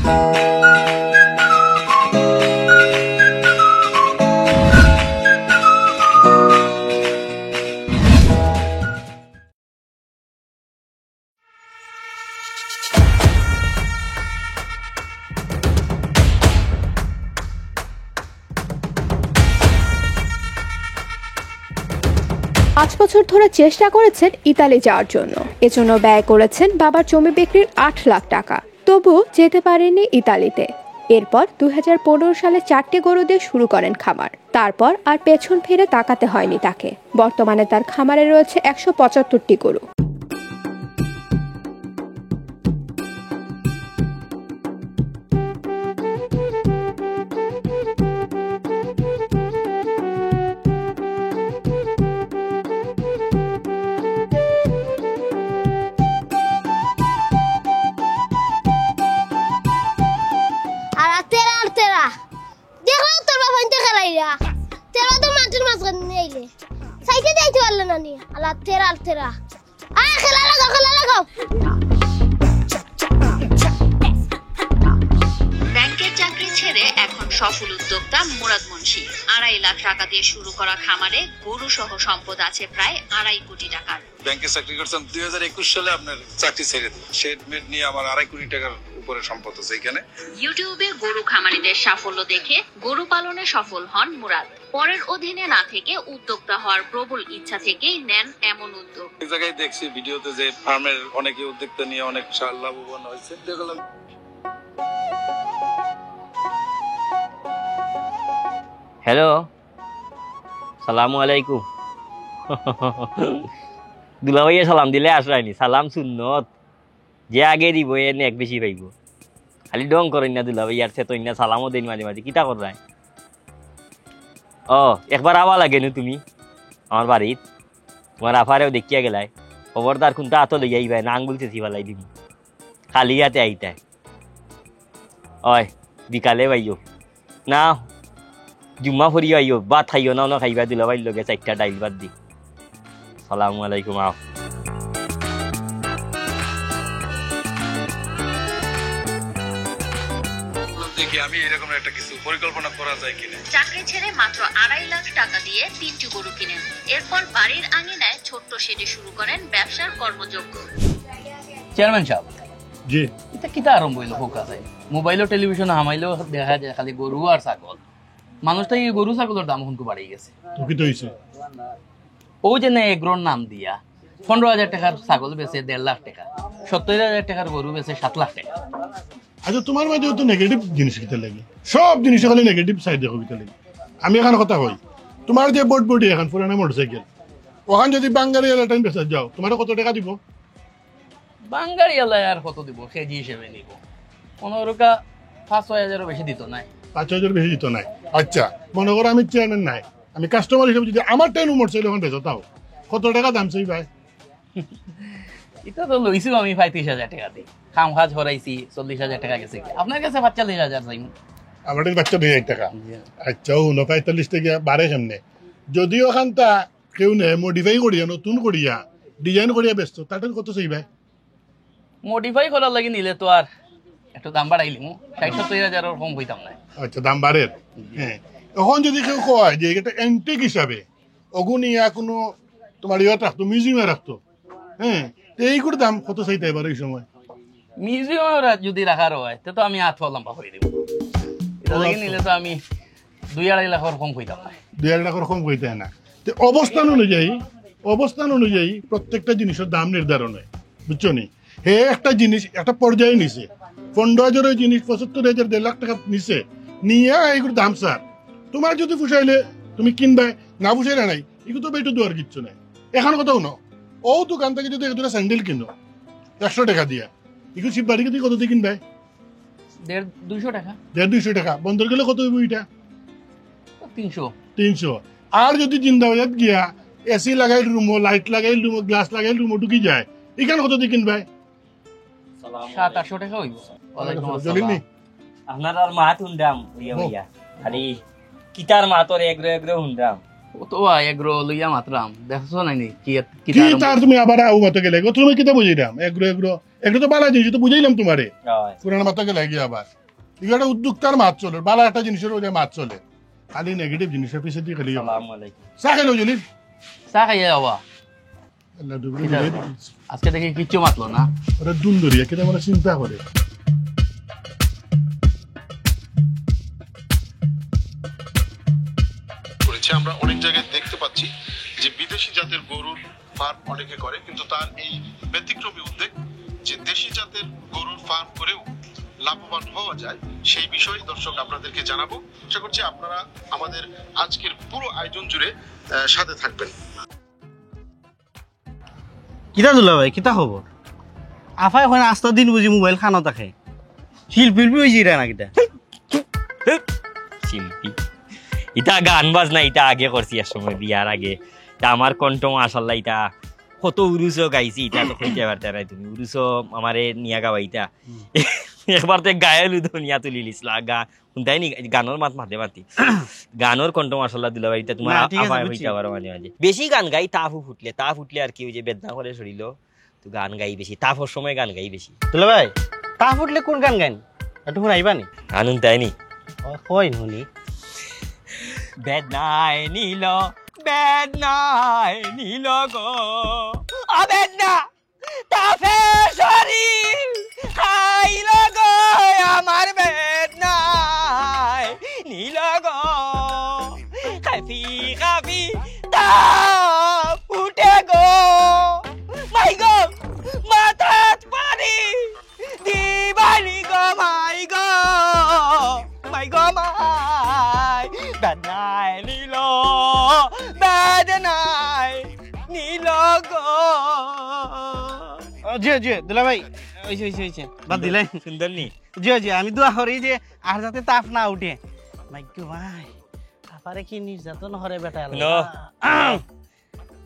পাঁচ বছর ধরে চেষ্টা করেছেন ইতালি যাওয়ার জন্য। এজন্য ব্যয় করেছেন বাবার জমি বিক্রির ৮ লাখ টাকা, তবু যেতে পারেননি ইতালিতে। এরপর ২০১৫ সালে ৪টি গরু দিয়ে শুরু করেন খামার। তারপর আর পেছন ফিরে তাকাতে হয়নি তাকে। বর্তমানে তার খামারে রয়েছে ১৭৫টি গরু। ব্যাংকের চাকরি ছেড়ে এখন সফল উদ্যোক্তা মুরাদ মুন্সি। ২.৫ লাখ টাকা দিয়ে শুরু করা খামারে গরু সহ সম্পদ আছে প্রায় ২.৫ কোটি টাকার। ব্যাংকে চাকরি করছেন ২০২১ সালে আপনার চাকরি ছেড়ে শেড মেড নিয়ে আমার ২.৫ কোটি টাকার উপরে সম্পদ আছে এখানে। ইউটিউবে গরু খামারিদের সাফল্য দেখে গরু পালনে সফল হন মুরাদ। পরের অধীনে না থেকে উদ্যোক্তা হওয়ার প্রবল ইচ্ছা থেকেই নেন এমন উদ্যোগ। এক জায়গায় দেখছি ভিডিওতে যে ফার্মের অনেকে উদ্যোক্তা নিয়ে অনেক লাভবান হয়েছে। দেখলাম হ্যালো, সালামু আলাইকুম। দুলাভাইয়া সালাম দিলে আসরাইনি, সালাম সুন্নত, যে আগে দিব এ এক বেশি পাইব। খালি ডং করেন না দুলাভাইয়ার সে তো না সালামও দেন মাঝে মাঝে, কিতা করায়। ও একবার আওয়া লাগে না তুমি আমার বাড়িত, তোমার আফারেও দেখিয়া গেলাই। খবরদার কোনটা আত লইয়া আইবাই না, আঙ্গুল চেঁচি ফেলাই দিবি, খালি হাতে আইতাই। ওই বিকালে বাইও না, জুম্মা ফরিও আইও, ভাত খাইও না খাইবা দুলাভাই লগে ৪টা ডাইল ভাত দি। সালামু আলাইকুম। আও দেখি আমি এরকম একটা কিছু পরিকল্পনা করা যায় কিনা। চাকরি ছেড়ে মাত্র ২.৫ লাখ টাকা দিয়ে ৩টি গরু কিনেন। এরপর বাড়ির আঙিনায় ছোট্ট শেডে শুরু করেন ব্যবসার কর্মযজ্ঞ। চেয়ারম্যান সাহেব, জি এটা কিতা আরম্ভ হইল হোক আছে? মোবাইল ও টেলিভিশন হামাইলেও দেখা যায় খালি গরু আর ছাগল। মানুষটা এই গরু ছাগলের দাম হুনকু বাড়িয়ে গেছে। তো কি তো হইছে? ও যে না এগ্রোর নাম দিয়া ১৫,০০০ টাকার ছাগল বেচে ১.৫ লাখ টাকা, ৭০,০০০ টাকার গরু বেচে ৭ লাখ টাকা। আচ্ছা তোমার মাঝে তো নেগেটিভ জিনিস কিতা লাগে, সব জিনিস খালি নেগেটিভ সাইড দেখো কিতা লাগে। আমি এখন কথা কই, তোমার যে বোট বডি এখন পুরানা মোটরসাইকেল, ওখান যদি বাঙ্গারি এলাটাইন বেচা যাও তোমার কত টাকা দিব? বাঙ্গারি এলায় আর কত দিব? কেজি হিসেবে নিব ১৫টা ৫-৬ হাজারও বেশি দিত নাই। ৫,০০০ বেশি দিত নাই। আচ্ছা মনে করো আমি চেয়ারম্যান নাই, আমি কাস্টমার হিসেবে যদি আমার টাইম মোটরসাইকেল এখন বেচো তাও কত টাকা দাম চাই ভাই? এটা তো লইছি আমি ৩৫,০০০ টাকা দিই, খাম খাজ হরাইছি ৪০,০০০ টাকা গেছে। আপনার কাছে ৪৫,০০০ চাই? আমার বাচ্চা ২,০০০ টাকা। আচ্ছা ও ৪৫ টাকা বাড়ে কেমনে? যদিও ওখানটা কেউ নেই মডিফাই করিয়া নতুন করিয়া ডিজাইন করিয়া ব্যস্ত, তার কত চাই ভাই? মডিফাই করার লাগে নিলে তো আর একটু দাম বাড়াইলি ৬০-৭০,০০০ কম হইতাম না। আচ্ছা দাম বাড়ের। হ্যাঁ এখন যদি কেউ কয় যে এটা অ্যান্টিক হিসাবে অগুনিয়া কোনো তোমার ইয়ে রাখতো, মিউজিয়ামে রাখতো, হ্যাঁ তো এইগুলোর দাম কত চাইতে এবার এই সময়? মিউজিয়ামে যদি রাখার হয় তো আমি ৮ লম্বা করে দিব। এটা লাগে নিলে তো আমি ২-২.৫ লাখের কম হইতাম না। ২-২.৫ লাখের কম হইতে না। তো অবস্থান অনুযায়ী প্রত্যেকটা জিনিসের দাম নির্ধারণ হয়, বুঝছো নি? হে একটা জিনিস একটা পর্যায়ে নিছে ১৫,০০০ জিনিস ৭৫,০০০ ১.৫ লাখ টাকা নিছে, নিয়ে এইগুলো দাম স্যার তোমার যদি পুষাইলে তুমি কিনবে, না পুষাইলে নাই, এগুলো তো বেটু দেওয়ার কিচ্ছু নাই। এখন কথাও ন ও দোকান থেকে যদি দুটো স্যান্ডেল কিনো ১০০ টাকা দিয়া, এগুলো শিব বাড়ি কত দিয়ে কিনবে? ১৫০-২০০ টাকা। ১৫০ টাকা বন্দর গেলে কত হইব? এটা ৩০০। আর যদি জিন্দাবাজার গিয়া এসি লাগাই রুমো, লাইট লাগাই রুমো, গ্লাস লাগাই রুমো ঢুকি যায়, এখানে কত দিয়ে কিনবে? ৭00-৮০০ টাকা হইব। আপনার আর মাত হুন্ডাম ইয়া ভাইয়া, খালি কিতার মাতর এগ্রো এগ্রো হুন্ডাম। ও তো এগ্রো লইয়া মাত্রাম দেখছো নাইনি কি কি তার তুমি আবার আউ মতো গেলে তুমি কিতা বুঝাইলাম এগ্রো এগ্রো এগ্রো তো বালা জিনিস তো বুঝাইলাম তোমারে পুরানো মাথা গেলে গিয়ে আবার এগুলো উদ্যোক্তার মাছ চলে বালা একটা জিনিসের ওই মাছ চলে খালি নেগেটিভ জিনিসের পিছিয়ে দিয়ে খালি চা খেলো জলিল চা খাইয়া যাওয়া আল্লাহ ডুবরে বুঝাই দিচ্ছি আজকে দেখি কিচ্ছু মাতলো না ওরা দুন্দরিয়া কেটে আমরা চিন্তা করে করেছে আমরা অনেক জায়গায় দেখতে পাচ্ছি যে বিদেশি জাতের গরুর ফার্ম অনেকে করে, কিন্তু তার এই ব্যতিক্রমী উদ্যোগ যে দেশি জাতের গরুর ফার্ম করেও লাভবান হওয়া যায় সেই বিষয়ে দর্শক আপনাদেরকে জানাবো। আশা করছি আপনারা আমাদের আজকের পুরো আয়োজন জুড়ে সাথে থাকবেন। কিতা দুলা ভাই কিতা খবর আফাই ওখানে আস্তা দিন বুঝি মোবাইল খানো তাকে শিল্পী হয়েছি রে না কিতা শিল্পী ইটা গান বাজনা ইটা আগে করছি এক সময় বিয়ার আগে তা আমার কণ্ঠ মাশাআল্লাহ ইটা কত উরুসও গাইছি ইটা তো কইতে পারতে নাই তুমি উরুসও আমারে নিয়া গাওয়াইতা একবার তো গায়েলু দুনিয়া তুলি লিসলা গা শুনতাই নি গানোর মাত মাতে মাতি গানোর কণ্ঠ মাশাআল্লাহ দিলা ভাইটা তোমার আফায় হইতা পারো মাঝে মাঝে বেশি গান গাই তাফু ফুটলে আর কি ওই যে বেদনা করে শরীল তো গান গাই বেশি তাফর সময় গান গাই বেশি দুলা ভাই তা ফুটলে কোন গান গাইন একটু শুনাইবা নি আনন্দ তাই নি কই শুনি বেদনায় নীল গো বেদনা তাফে শরীর খাইল গো আমার বেদনায় নীল গো খাফি তাপ উঠে গো মাই গো মাথাত পানি দিবানি গো মাই গো মাই বেদনায় নীল গো জি জি দুলা ভাই হইছে বাদ দিলে সুন্দর নি জি আমি দোয়া করি যে আর যাতে তাপ না উঠে মাই গো ভাই আপারে কি নির্যাতন হরে বেটা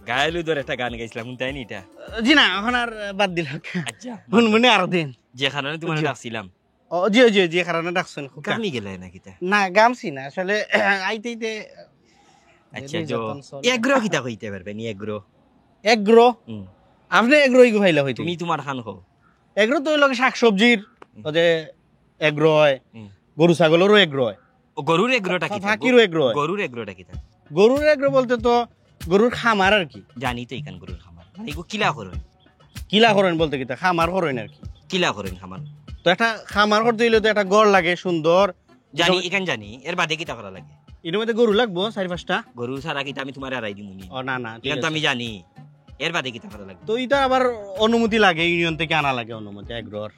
গায়েলু ধরে একটা গান গাইছিলাম তাই নি এটা জি না এখন আর বাদ দিল আচ্ছা মনে আরো দিন যে কারণে তোমার ডাকছিলাম ও জি যে কারণে ডাকছেন গামি গেলে নাকি তা না গামছি না আসলে আইতে আচ্ছা এগ্রো কিতা কইতে পারবে নি এগ্রো আপনি এগ্রো ইগো ভাইলা হইতো তুমি তোমার খান খাও এগ্রো তো লগে শাকসবজির যে এগ্রো হয় গরু ছাগলেরও এগ্রো হয় ও গরুর এগ্রোটা কি ফাকিরও এগ্রো হয় গরুর এগ্রোটা কি গরুর এগ্রো বলতে তো গরুর খামার আর কি জানি তো এখান গরুর খামার মানে এগো কিলা করেন কিলা করেন বলতে কি খামার করেন আর কি কিলা করেন খামার তো একটা খামার করতে হইলে তো একটা গড় লাগে সুন্দর জানি এখান জানি এর বাদে কিতা করা লাগে এর মধ্যে গরু লাগবো 4-5টা গরু ছাড়া কিতা আমি তোমার আড়াই দিমুনি ও না এখান তো আমি জানি এর বাদে কিতা করা লাগে তো এটা আবার অনুমতি লাগে ইউনিয়ন থেকে আনা লাগে অনুমতি এগ্রোর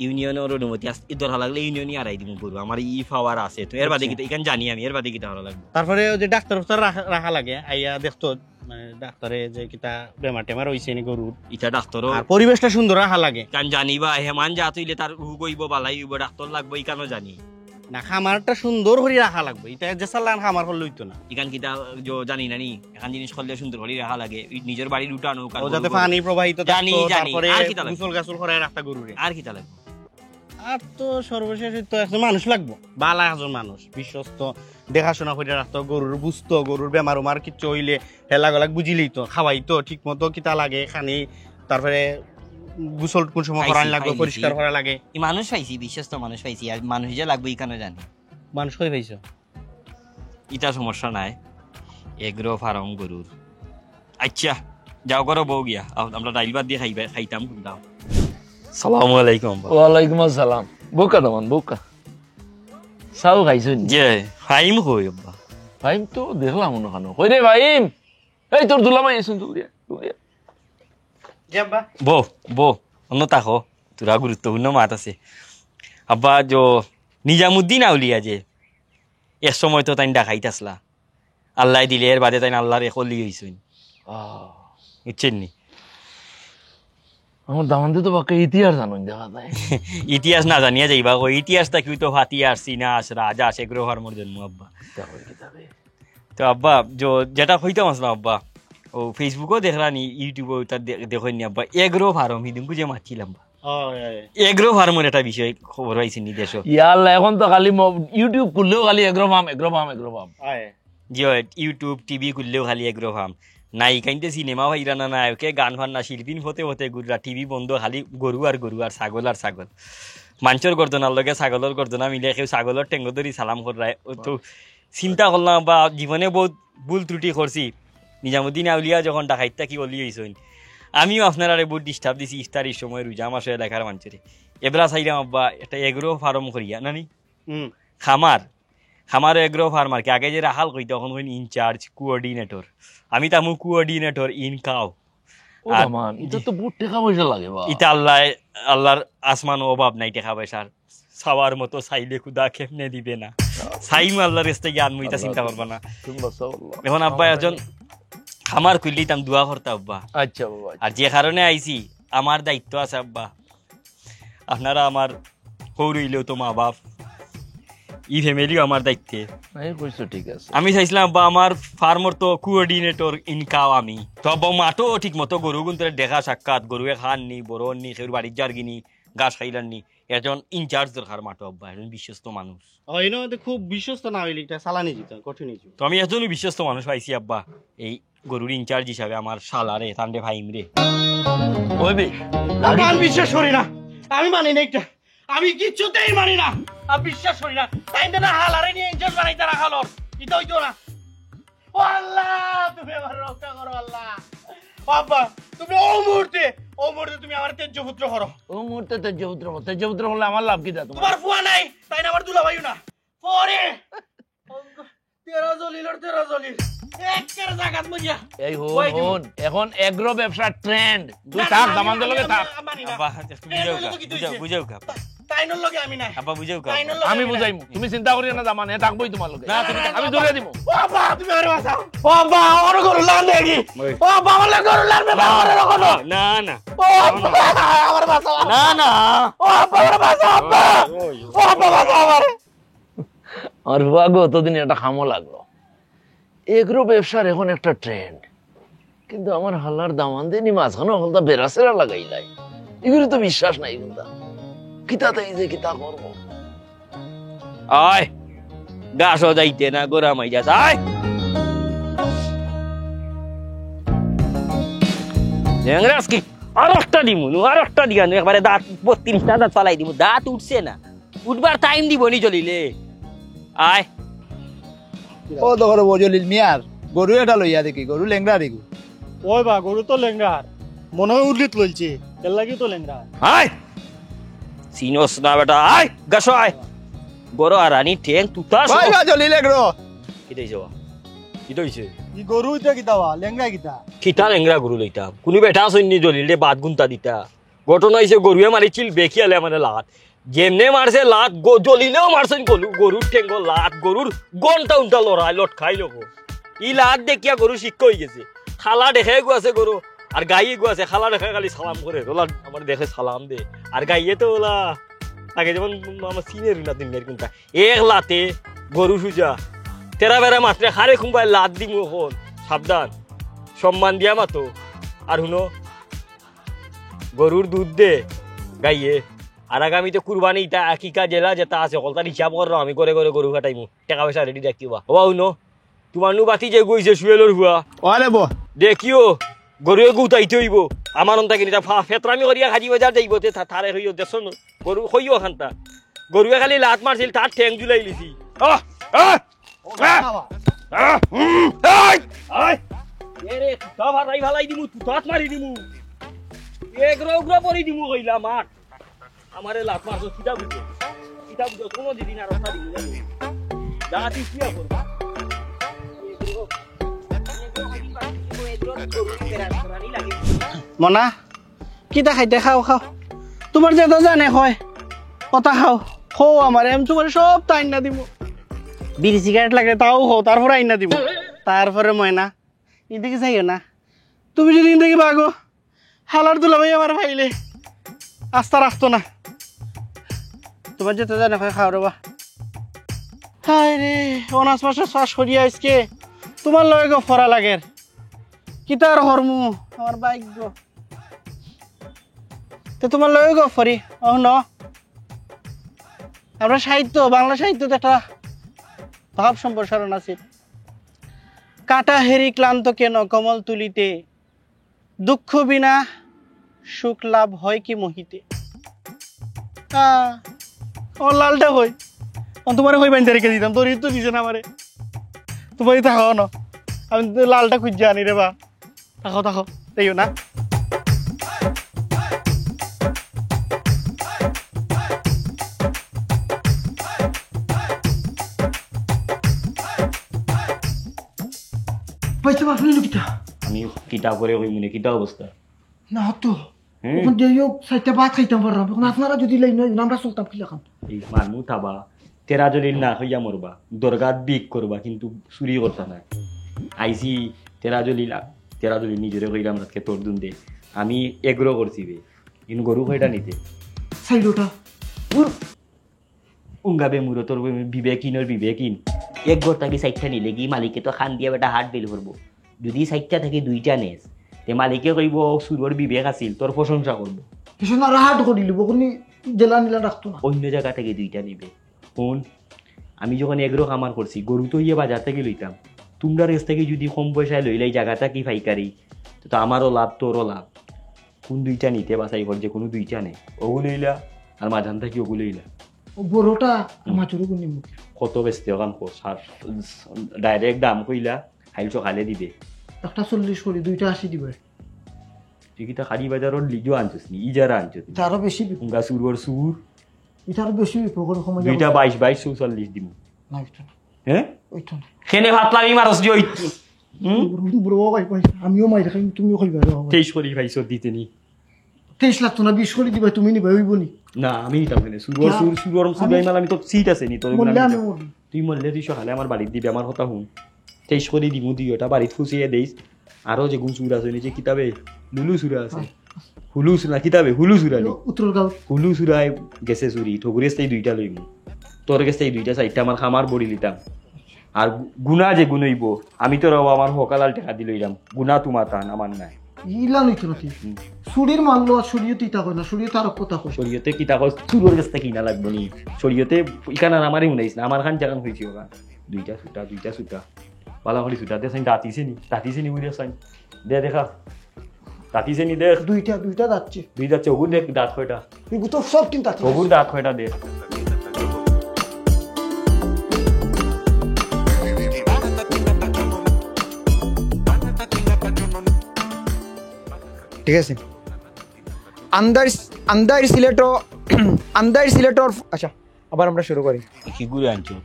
ইউনিয়নের অনুমতি ধরা লাগলে ইউনিয়নই আড়াই দিমু গরু আমার ই পাওয়ার আছে তো এর বাদে কিতা এখান জানি আমি এর বাদে কিতা করা লাগবে তারপরে ওই যে ডাক্তার রাখা লাগে আইয়া দেখতো মানে ডাক্তারে যে কিতা বেমার টেমার হইছে নি গরুর ইটা ডাক্তারও আর পরিবেশটা সুন্দর রাখা লাগে কান জানিবা হেমান যা তুইলে তার রোগ হইব বালাই হইব ডাক্তার লাগবে ইকানো জানি না খামারটা সুন্দর করে রাখা লাগবে এটা যে সালান খামার হল হইতো না ইকান কিতা জানি না নি এখান জিনিস করলে সুন্দর করে রাখা লাগে নিজের বাড়ির উঠানো ও যাতে পানি প্রবাহিত জানি তারপরে আর কিতা গোসল গাসল করে রাখতা গরুরে আর কিতা লাগবে আর তো সর্বশেষ তো একজন মানুষ লাগবো বালা একজন মানুষ বিশ্বস্ত দেখাশোনা করে রাখতো গরুর বুঝতো গরুর বেমার উমার কিচ্ছু হইলে হেলা গলাক বুঝিলেই তো খাওয়াইতো ঠিক মতো কিতা লাগে খানি তারপরে গোসল কোন সময় করান লাগবে পরিষ্কার করা লাগে এই মানুষ পাইছি বিশ্বস্ত মানুষ পাইছি আর মানুষ যে লাগবে ইকানো জানি মানুষ কই পাইছো ইটা সমস্যা নাই এগ্রো ফার্ম গরুর আচ্ছা যাও করো বউ গিয়া আমরা ডাইল ভাত দিয়ে খাইতাম দাও সালামু আলাইকুম ওয়ালাইকুম আসসালাম বোকা দমান বোকা চাও খাইছো যে ফাইম কই আব্বা ভাইম তো দেখলাম মনে খানো কই রে ভাইম এই তোর দুলামাই এসুন তুই যাবা বো অন্য তাকো তোরা গুরুত্বপূর্ণ মাত আছে আব্বা যো নিজামুদ্দিন আউলিয়া যে এক সময় তো তাই ডাকাইতাসলা আল্লাহ দিলে এর বাদে তাই আল্লাহর একলি হইছুন বুঝছেন নি আমার দামানতে তো বাকি ইতিহাস জানুন দেখা যায় ইতিহাস না জানিয়া যাইবা কই ইতিহাসটা কি তো হাতিয়ার সিনাস রাজা সেগ্রো হরমর জন্ম আব্বা তো আব্বা যেটা হইতাম আসলাম আব্বা ও ফেসবুকও দেখলানি ইউটিউবও তার দেখেন নি আব্বা এগ্রো ফার্ম হিদিন বুঝে মারছিলাম এগ্রো ফার্মের একটা বিষয় খবর পাইছি নি দেশ ইয়াল্লা এখন তো খালি ইউটিউব খুললেও খালি এগ্রো ফার্ম যে ইউটিউব টিভি খুললেও খালি এগ্রো ফার্ম নায়িকাইনতে সিনেমা ভাইরা না নায়কে গান ফান না শিল্পীন হতে হতে গুররা টিভি বন্ধ খালি গরু আর ছাগল আর ছাগল মানুষের গর্জনার লগে ছাগলের গর্জনা মিলে কেউ ছাগলের টেঙ্গ ধরি সালাম করায় তো চিন্তা করলাম বা জীবনে বহুত ভুল ত্রুটি করছি নিজামুদ্দিন আউলিয়া যখন ডাকাইতা কি বলি হয়েছেন আমিও আপনারা বহুত ডিস্টার্ব দিছি ইফতারির সময় রোজা মাসে এলাকার মানুষের এবেলা চাইলাম আব্বা একটা এগ্রো ফার্ম করিয়া নানি খামার এগ্রো ফার্মার কি আগে যে রাখাল কই তখন কইন ইনচার্জ কোঅর্ডিনেটর আমি তামু কোঅর্ডিনেটর ইন কাও ও মান এটা তো বহুত টাকা পয়সা লাগে বা ইতা আল্লাহর আসমান অভাব নাই টাকা পয়সার সবার মতো চাইলে খুদা কেমনে দিবে না চাইম আল্লাহর রাস্তায় গিয়ে আনমু এটা চিন্তা করবা না এখন আব্বা একজন খামার খুললিতাম দোয়া করতে আব্বা আচ্ছা বাবা আর যে কারণে আইছি আমার দায়িত্ব আছে আব্বা আপনারা আমার হৌরইলেও তো মা বাপ ই ফ্যামিলিও আমার দায়িত্বে এই কইছো ঠিক আছে আমি চাইছিলাম আব্বা আমার ফার্মর তো কোঅর্ডিনেটর ইনকাও আমি তো আব্বা মাঠও ঠিক মতো গরু গুন্তরে দেখা সাক্ষাৎ গরুয়ে খান নি বড় নি সের বাড়ির জার্গিনি গাছ খাইলান নি একজন ইনচার্জ দরকার মাঠো আব্বা একজন বিশ্বস্ত মানুষ খুব বিশ্বস্ত না হইলে এটা চালানি দিত কঠিন হইছে তো আমি একজনই বিশ্বস্ত মানুষ পাইছি আব্বা এই গরুর ইনচার্জ হিসাবে আমার শালারে তান্ডে ভাইম রে ওইবে আমি বিশ্বাস করি না আমি মানি না এটা আমি কিচ্ছুতেই মানি না আমি বিশ্বাস করি না তাই না হালারে নিয়ে ইনচার্জ বানাইতে রাখালো এটা হইতো না ও আল্লাহ তুমি আমার রক্ষা করো আল্লাহ বাবা তুমি ও মুহূর্তে তুমি আমার তেজপুত্র করো ও মুহূর্তে তেজপুত্র হলে আমার লাভ কি দা তোমার ফুয়া নাই তাই না আমার দুলাভাইও না পরে তেরা জলিল একের জায়গাত মজিয়া এই হন এখন এগ্রো ব্যবসা ট্রেন্ড তুই থাক দামানদের লগে থাক আব্বা বুঝাও কা তাইনর লগে আমি নাই আব্বা বুঝাও কা আমি বুঝাইমু তুমি চিন্তা করিও না দামান এ থাকবই তোমার লগে না তুমি আমি ধরে দিমু বাবা তুমি আরে বাঁচাও বাবা ওর গরু লান দেখি বাবা আমার গরু লান বাবা রাখো না না আমার বাঁচাও না না বাবা আমার বাঁচাও বাবা বাঁচাও আমার আর ভাগো ততদিন একটা খামো লাগলো এগ্রো ব্যবসার এখন একটা ট্রেন্ড কিন্তু আমার হাল্লার দামান দিয়ে মাঝখানে হলতা বেরাসেরা লাগাই নাই এগুলো তো বিশ্বাস নাই কিন্তু কিতাতে এই যে কিতা করবো আয় গাছও যাইতে না গোরা মাই যাস আয় ল্যাংরাস কি আর একটা দিমু আর একটা দিয়া একবারে দাঁত 32টা দাঁত ফালাই দিমু দাঁত উঠছে না উঠবার টাইম দিব নি চলিলে আয় ও তো করে বজলিল মিয়ার গরু এটা লইয়া দেখি গরু লেংরা দেখি ওই বা গরু তো লেংরার মনে হয় উল্লিত লইছে এর লাগি তো লেংরা আয় সিনোস না বেটা আয় গাছ আয় গরো আর রানী ঠেং তুতা ভাই বজলিল এগ্রো কি দেইছো কি দইছে ই গরু ইটা কিতাবা লেংরা কিতা কিতা লেংরা গরু লইতাম কোনি বেটা সৈন্য জলিলে বাদ গুনতা দিতা ঘটনা হইছে গরুয়ে মারিছিল বেখিয়ালে মানে লাত যেমনে মারছে লাত জলিলেও মারছেন গরুর ঠেঙ্গ লাত গরুর গনটা উনটা লড়াই লট খাই লোক ই লাত দেখিয়া গরু শিক্ষ হয়ে গেছে খালা দেখে গুয়াছে গরু আর গাইয়ে গুয়াছে খালা দেখে খালি সালাম করে ওলা আমার দেখে সালাম দে আর গাইয়ে তো ওলা আগে যেমন আমার সিনের না দিনের কোনটা এক লাতে গরু সুজা তেরা বেড়া মাত্রে হারে খুঁবাই লাত দিমু এখন সাবধান সম্মান দিয়া মাতো আর হুনো গরুর দুধ দে গাইয়ে আর আগামীতে কুরবানি ইটা আকিকা জেলা যেটা আছে কলতার হিসাব করো আমি করে করে গরু কাটাইমু টাকা পয়সা রেডি রাখিবা ও হুনো তোমার নু বাতি যে গইছে সুয়েলর হুয়া ওরে বো দেখিও গরুয়ে গুতাইতে হইব আমার অন্তা কিনা ফেতরামি করিয়া খাজি বাজার যাইব তে থারে হইও দেশন গরু হইও খান্তা গরুয়ে খালি লাত মারছিল তার ঠ্যাং জুলাই লিছি এরে তুতা ভালাই ভালাই দিমু তুতাত মারি দিমু এগ্রো উগ্রো পরি দিমু কইলা মার আমারে লাত মারছো কিটা বুঝো কোনো দিন আর রাস্তা দিমু জানি দাঁতি কিয়া করবা মনা কিতা খাইতে খাও তোমার যেটা জানে হয় কথা খাও খো আমার এম তোমার সব তো আইনা দিব বিড়ি সিগারেট লাগে তাও হো তারপরে আইনা দিব তারপরে ময়না ইদিকে যাইও না তুমি যদি ইদিকে বাগো হালার দুলাভাই আমার ভাইলে আস্তা রাখতো না তোমার যেতে জানে হয় খাও রবা হায় রে অনার্স মাসে শ্বাস করিয়া আজকে তোমার লগে গো ফরা লাগের কিতার হরমু আমার ভাগ্য তো তোমার লগে গো ফরি ও ন আমরা সাহিত্য বাংলা সাহিত্যতে একটা ভাব সম্প্রসারণ আছে কাটা হেরি ক্লান্ত কেন কমল তুলিতে, দুঃখ বিনা সুখ লাভ হয় কি মহিতে। আমার লালটা হই, তোমার হই বাইন্দা রেখে দিতাম, তোর তো দিছে না আমারে, তোমারই থাকো না, আমি লালটা খুঁজে আনি রে বা, থাকো থাকো তাইও না। পয়সা বাপনি কিটা আমি কিতা করে কই মনে কিতা অবস্থা না তো এখন যে সাইতে ভাত খাইতাম পারলাম, এখন আপনারা যদি লাইন আমরা চলতাম কি লাগাম। এই মানু থাবা তেরা জলিল না হইয়া মরবা, দরগাত বিক করবা, কিন্তু চুরি করতা না। আইসি তেরা জলিল নিজরে কইরাম রাতকে তোর দুন দে, আমি এগ্রো করছি বে, কিন্তু গরু কয়টা নিতে সাইডটা উঙ্গাবে মুরো তোর বিবেকিন এক ঘর থাকি সাইডটা নিলে কি মালিকে তো খান দিয়া বেটা হাট বেল করবো। যদি সাইডটা থেকে দুইটা নেস তে মালিকে কইব সুরর বিবেক আছিল, তোর প্রশংসা করবো। কিছু না হাট করে লিব, কোনো জেলা নিলা রাখতো না, অন্য জায়গা থেকে দুইটা নিবে। কোন আমি যখন এগ্রো খামার করছি, গরু তো ইয়ে বাজার থেকে লইতাম, তোমরা রেস থেকে যদি কম পয়সায় লইলাই জায়গাটা কি ফাইকারি, তো আমারও লাভ তোরও লাভ। কোন দুইটা নিতে বাছাই কর, যে কোনো দুইটা নেই, ওগুলো লইলা আর মাঝান থাকি ওগুলো লইলা। বড়টা মাছুর কোনি কত বেচতে কাম কর, ডাইরেক্ট দাম কইলা হাইল সকালে দিবে, একটা 40 করি, দুইটা 80 দিবে। তুই কিতা খালি বাজারর লিজো আনছিস নি, ইজারা আনছিস তারও বেশি উঙ্গা সুরর সুর, এটার বেশি প্রকর সময় দুইটা 22 44 দিমু না ওইটা না, হ্যাঁ ওইটা না। খেনে ভাতলামি মারস দি ওই বড় ভাই ভাই আমিও মাইরা খাই, তুমিও খাইবা। 23 করি ভাইছ দিতে নি, 23 লাগতো না, 20 করি দিবা, তুমি নিবা হইব নি। না আমি নিতাম কেন, সুরর সুরাই মাল আমি তো সিট আছে নি তোর, বললে আমি মরবি। তুই মরলে তুই সকালে আমার বাড়িতে দিবি, আমার কথা শুন। 23 করি দিমু, তুই ওটা বাড়িতে খুশিয়ে দেইস। আরো যে গুণ সুর আছে নিচে কিতাবে লুলু সুরা আছে, হুলু সুরা কিতাবে হুলু সুরা নি, উত্তরগাঁও হুলু সুরায় গেছে চুরি, ঠগুরের সেই দুইটা লইমু, তোর গেছে এই দুইটা চারটা আমার খামার বড়ি লিতাম। আর গুণা যে গুণইব আমি তোর আমার সকালাল টাকা দি লইলাম, গুণা তোমার টান আমার নাই। ইলা নইতো নাকি চুরির মানলো, আর শরীয়তে ইটা কয় না, শরীয়তে তার কথা কয়। শরীয়তে কিতা কয় চুরোর কাছ থেকে কিনা লাগবো নি, শরীয়তে ইখানা আমারই শুনাইছ না, আমার খান জাগান হয়েছি ওখান দুইটা সুতা পালা হলি সুতা দে সাইন দাঁতিছে নি বুঝে সাইন দে দেখা দাঁতিছে নি দেখ, দুইটা যাচ্ছে, দুই যাচ্ছে ওগুর দেখ দাঁত কয়টা, এগুলো তো সব কিন্তু আছে, ওগুর দাঁত কয়টা দেখ। ঠিক আছে। আন্দার সিলেটর আচ্ছা আবার আমরা শুরু করি। কি করে আনছো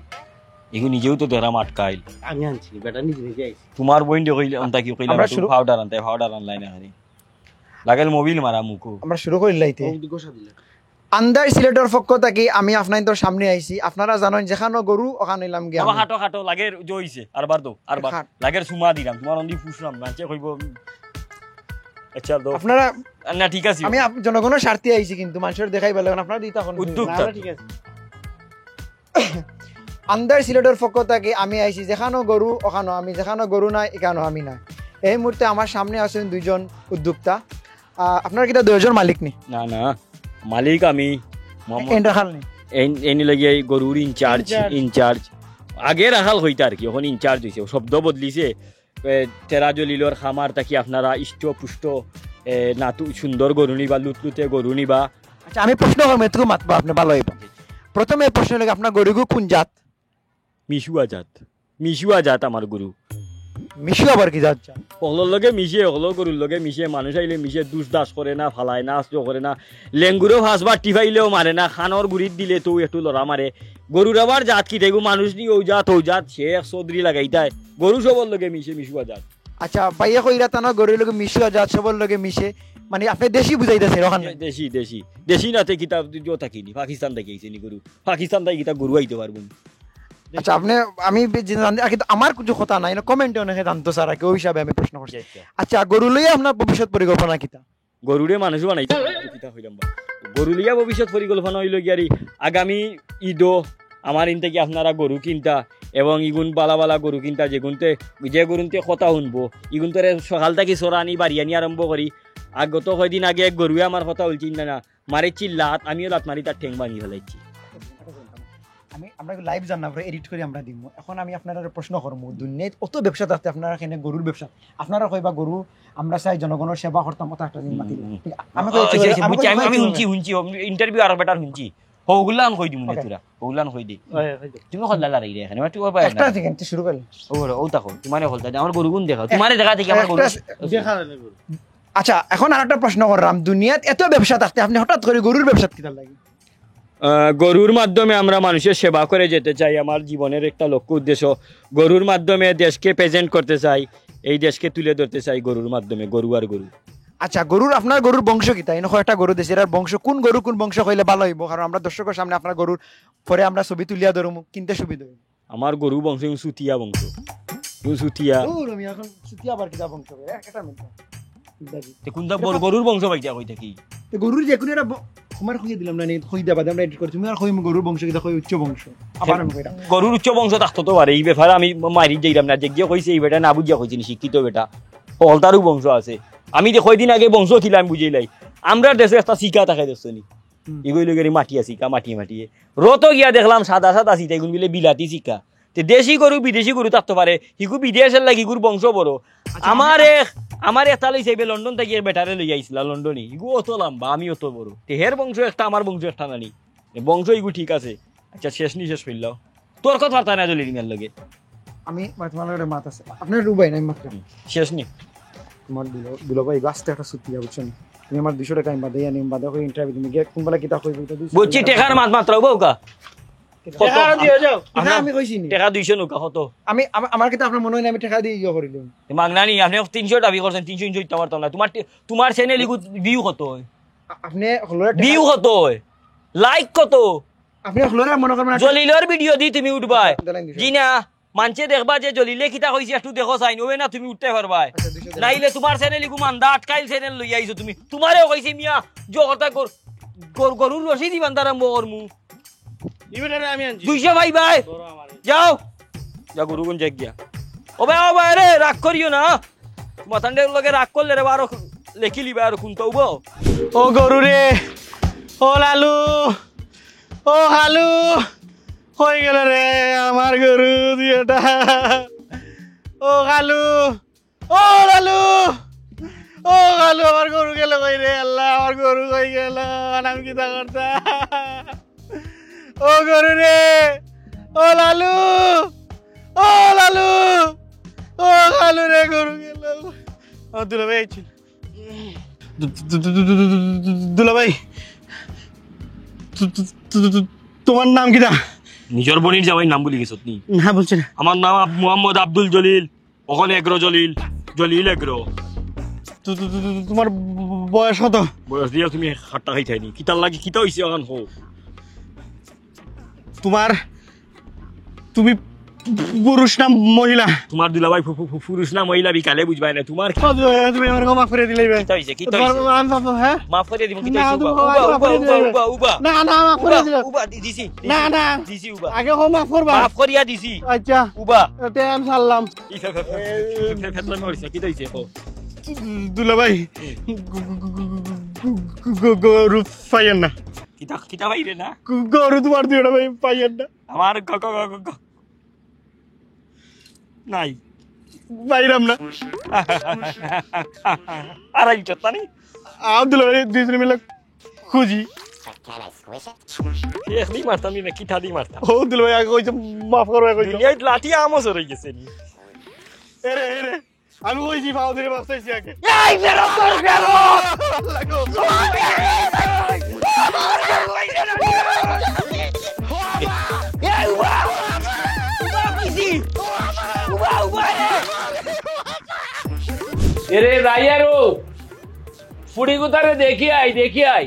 এগু নিজেও তো দেরা মাটকাইল, আমি আনছি বেটা নিজে নিজে আইছি। তোমার বইন দে কইলে অন্তা কি কইলা পাউডার আনলাই না হারি লাগাল মোবিল মারা মুকু। আমরা শুরু করি লাইতে। গোসা দিলে আন্দার সিলেটর পক্ষ থেকে আমি আপনাদের সামনে আইছি। আপনারা জানেন যেখানে গরু ওখানে নিলাম গিয়া বাবা হাটো লাগের জইছে আরবার দো আরবার লাগের সুমা দিলাম, তোমার অন্দি ফুসলাম নাচে কইব। আচ্ছা দো আপনারা না ঠিক আছে, আমি জনগণের স্বার্থে আইছি, কিন্তু মানুষের দেখাই পেলাম আপনারা দিতে এখন উদ্যোগ ঠিক আছে। আন্দার সিলেটের পক্ষ থেকে আমি আইছি যেখানে গরু ওখানে আমি, যেখানে গরু নাই এখানে আমি নাই। এই মুহূর্তে আমার সামনে আছেন দুইজন উদ্যোক্তা। আপনার কিটা দুইজন মালিক নি? না না মালিক আমি এন্ডা খাল নি এনি লাগিয়ে গরুর ইনচার্জ আগে রাখাল হইতা আর কি, এখন ইনচার্জ হয়েছে, শব্দ বদলিছে। তেরাজলিলর খামার থাকি আপনারা ইষ্ট পুষ্ট নাতু সুন্দর গরু নিবা, লুতলুতে গরু নিবা। আচ্ছা আমি প্রশ্ন করবো, এটুকু মাতবা আপনি ভালো হইব। প্রথমে প্রশ্ন লাগে আপনার গরুগু কোন জাত? মিশুয়া জাত আমার গরু। মিশু আবার কি জাত? ওগুলোর লগে মিশে, ওগুলো গরুর লগে মিশে, মানুষ আইলে মিশে, দুষ দাস করে না, ফালায় না, আস্ত করে না, লেঙ্গুরও ভাসবার টিফাইলেও মারে না, খানোর গুড়ির দিলে তো একটু লড়া মারে। গরুর আবার জাত কি দেখো মানুষ নি ও জাত শেখ চৌধুরী লাগাইতায়, গরু সবর লগে মিশে মিশুয়া জাত। আচ্ছা পাইয়া কইরা তানা গরুর লগে মিশুয়া জাত সবর লগে মিশে, মানে আপনি দেশি বুঝাইতেছেন ওখানে? দেশি নাতে কিতাব থাকিনি, পাকিস্তান থেকে আইছে নি গরু, পাকিস্তান থেকে কিতাব গরু আইতে পারবো। আচ্ছা আপনি আমি কিন্তু আমার কিছু কথা নাই, কমেন্টে অনেকে জানতো স্যার, ওই হিসাবে আমি প্রশ্ন করছি। আচ্ছা গরু লইয়া আপনার ভবিষ্যৎ পরিকল্পনা কিতা? গরুরে মানুষ বানাইছে কিতা হইলাম বা গরু লইয়া ভবিষ্যৎ পরিকল্পনা হইল গিয়ারি আগামী ঈদও আমার ইন থেকে আপনারা গরু কিনতা, এবং ইগুন বালা গরু কিনতা, যে গরুতে কথা শুনবো ইগুন তোরে সকাল থেকে চড়ানি বাড়িয়ানি আরম্ভ করি। আগত কয়দিন আগে এক গরুয়ে আমার কথা বলছি না মারে চিল্লাত, আমিও লাত মারি তার ঠেং ভাঙি ফেলাইছি। আমি আমরা লাইভ জানা পরে এডিট করে আমরা দিব এখন আমি আপনারা প্রশ্ন করবো দুনিয়ায় অত ব্যবসা থাকতে আপনারা এখানে গরুর ব্যবসা আপনারা কইবা গরু আমরা চাই জনগণের সেবা করতাম অত একটা দিন মাতি আমি শুনছি ইন্টারভিউ আর বেটার শুনছি হগুলান কই দিমু তোরা হগুলান কই দি তুমি হল্লা লাগাই রে এখানে তুই পাই একটা সেকেন্ড শুরু করলে ও দেখো তোমারে হলতা আমার গরু গুণ দেখাও তোমারে দেখা দেখি আমার গরু দেখা আচ্ছা এখন আরেকটা প্রশ্ন করলাম দুনিয়াত এত ব্যবসা থাকতে আপনি হঠাৎ করে গরুর ব্যবসা কিটা লাগে গরুর মাধ্যমে আমরা মানুষের সেবা করে যেতে চাই আমার জীবনের একটা লক্ষ্য উদ্দেশ্য গরুর মাধ্যমে দেশকে প্রেজেন্ট করতে চাই এই দেশকে তুলে ধরতে চাই গরুর মাধ্যমে গরু আর গরু আচ্ছা গরুর আপনার গরুর বংশ কিতা এনে একটা গরু দেশের আর বংশ কোন বংশ হইলে ভালো হইব কারণ আমরা দর্শকের সামনে আপনার গরুর পরে আমরা ছবি তুলিয়া ধরুম কিনতে সুবিধা হইব আমার গরু বংশ সুতিয়া বংশ সুতিয়া আমি এখন সুতিয়া আবার কিতা বংশ একটা মিনিট কোনটা গরুর বংশ পাইতা কই থাকি গরুর যে কোনো একটা আমার কইয়া দিলাম না কই দেবা আমরা এডিট করছি তুমি আর কই গরুর বংশ কিতা কই উচ্চ বংশ আবার আমি কইরা গরুর উচ্চ বংশ থাকতো তো পারে এই ব্যাপারে আমি মারি যাইলাম না যে কইছে এই বেটা না বুঝিয়া কইছি শিক্ষিত বেটা হলতারও বংশ আছে আমি যে কয়দিন আগে বংশ ছিলাম বুঝিলাই আমরা দেশে একটা শিকা থাকে দেখছি এগুলো গেলে মাটিয়া শিকা মাটিয়ে রত গিয়া দেখলাম সাদা সাদা শিকা এগুলো মিলে বিলাতি শিকা দেশি গরু বিদেশি গরু থাকতে পারে হিকু বিদেশের লাগি গুর বংশ বড় আমার একটা লইছে লন্ডন থেকে বেটারে লই আইছিল লন্ডনে ইগু অত লম্বা আমি অত বড় হের বংশ একটা আমার বংশ একটা নানি বংশ ইগু ঠিক আছে আচ্ছা শেষ ফেললাও তোর কথা বার্তা না জলি রিঙার লগে আমি তোমার লগে মাত আছে আপনার রুবাই নাই মাত্র শেষ নি তোমার দুলো ভাই গাছতে একটা সুতি বুঝছেন তুমি আমার 200 টাকা বাদে আনি বাদে কই ইন্টারভিউ তুমি গিয়ে কোনবেলা কিতা কইবি তো 200 বলছি টাকার মাত্র বউকা টাকা দিয়ে যাও আমি কইছি নি টাকা 200 নকা কত আমি আমার কিতা আপনার মনে হয় না আমি টাকা দিয়ে ইয়া করিলাম মাগনানি আপনি 300 দাবি করছেন 300 ইচ্ছা পারতাম না তোমার চ্যানেলে ভিউ কত আপনি হলরে ভিউ কত লাইক কত আপনি হলরে মনে করবেন জলিলের ভিডিও দি তুমি উঠবা জি না মানছে দেখবা যে জলিলে কিতা কইছি একটু দেখো চাই নবে না তুমি উঠতে পারবা নাইলে তোমার চ্যানেল ইগু মান্দা আটকাইল চ্যানেল লই আইছো তুমি তোমারেও কইছি মিয়া জগতা গরুর রশি দিবান আরম্ভ করমু ইবেটারে আমি আনছি 200 ভাই যাও যা গরু কোন জায়গা গিয়া ও ভাই রে রাগ করিও না তোমার তান্ডের লগে রাগ করলে রে বারো লেখি লিবা আর কোন তৌব ও গরু রে ও লালু ও হালু হয়ে গেল রে আমার গরু দিয়েটা ও কালু ও লালু ও কালু আমার গরু গেল কই রে আল্লাহ আমার গরু কই গেল আমি কিতা করতা ও গরু রে ও লালু ও লালু ও কালু রে গরু গেল দুলাভাই আইছিল দুলাভাই তোমার নাম কিটা নিজর বনির যাওয়াই নাম বলি গেছ তুমি না বলছি না আমার নাম মোহাম্মদ আব্দুল জলিল ওখানে এগ্রো জলিল এগ্রো তোমার বয়স কত বয়স দিয়া তুমি হাট্টা খাই থাইনি কিতার লাগি কিতা হইছে এখন হো তুমি পুরুষ না মহিলা তোমার দুলাভাই পুরুষ না মহিলা বিকালে বুঝবাই না তোমার তুমি আমার মাফ করে দিলে কিতা হইছে হ্যাঁ মাফ করে দিব কিতা উবা না না মাফ করে দিলে উবা দিছি না না দিছি উবা আগে মাফ করবা মাফ করিয়া দিছি আচ্ছা উবা তে আমি সারলাম কিতা হইছে হো দুলাভাই গরু পাইয়েন না কিতা বাইরে না গরু তোমার দুইটা ভাই পাইয়েন না আমার নাই বাইরাম না আর আইছতানি আব্দুল ভাই দুইজন মিলে খুঁজি একদি মারতাম না কিতা দি মারতাম ও দুল ভাই আগে কইছে মাফ করবে কইছে দুনিয়ায় লাঠি আমস হয়ে গেছে নি এরে আমি কইছি ভাও ধরে বাঁচতেছি আগে এই বেরো কর বেরো এরে রাইয়ারো ফুড়ি গুতারে দেখি আই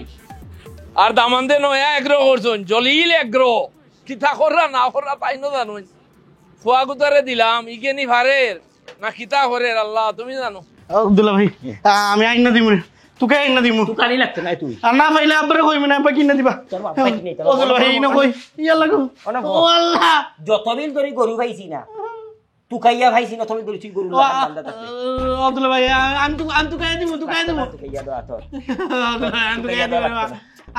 আর দামান্দে নয়া এগ্রো করছন জলিল এগ্রো কিতা কররা না কররা তাই না জানো ফুয়া গুতারে দিলাম ইগেনি ভারের না কিতা করের আল্লাহ তুমি জানো আব্দুল্লাহ ভাই আমি আইনা দিমু তোকে আইনা দিমু তুকানি লাগতে নাই তুই আর না পাইলে আব্বারে কইব না আব্বা কিনা দিবা আব্দুল্লাহ ভাই ইনো কই ইয়া লাগো ও আল্লাহ যতদিন ধরে গরু ভাইছি না তুকাইয়া ভাইছি না ততদিন ধরে তুই গরু লাগা থাকে আব্দুল্লাহ ভাই আমি তো কাই দিমু তুকাইয়া দাও তোর